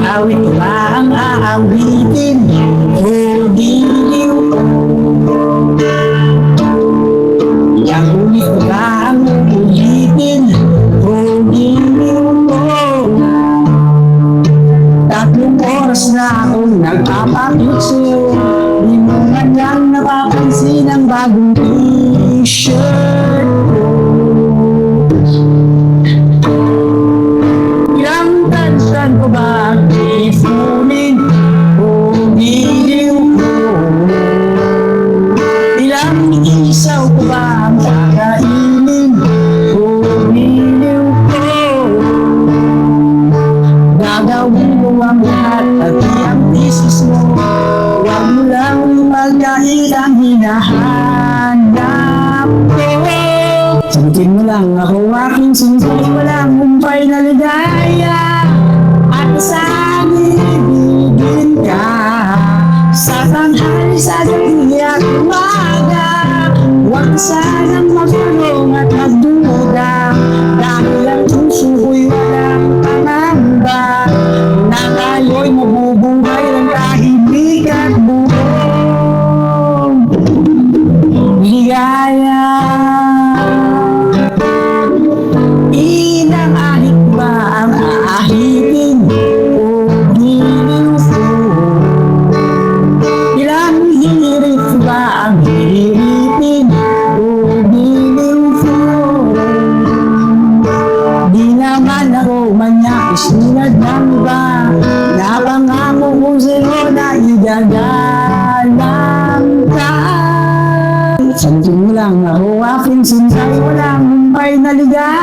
Awit ba ang aawitin o diliw? Yang ulit ba ang uulitin o diliw mo? 3 oras na akong nagpapakit sa'yo, di mo man lang napapansin ang bagong t-shirt ko. Ilang tansan ko ba ang ipunin o giliw ko? Ilang isaw ko ba ang kakainin o giliw ko? Gagawin mo ang lahat at iyang thesis mo. Huwag mo lang magdahil ang hinahanap ko. Sagutin mo lang ako aking sunsay, walang humpay na ligaya. At saan ibigin ka sa tanghali, sa gabi at umaga. Huwag ka sanang magtanong at magduda, dahil ang puso ko'y walang pangamba na tayo'y mabubuhay ng tahimik at buong ligaya. Ilang ahit ba ang aahitin o giliw ko? Ilang hirit ba ang hihiritin o giliw ko? Di naman ako manyakis tulad ng iba, napangako ko sa'yo na igagalang ka. Sagutin mo lang ako aking sunsay, walang humpay na ligaya.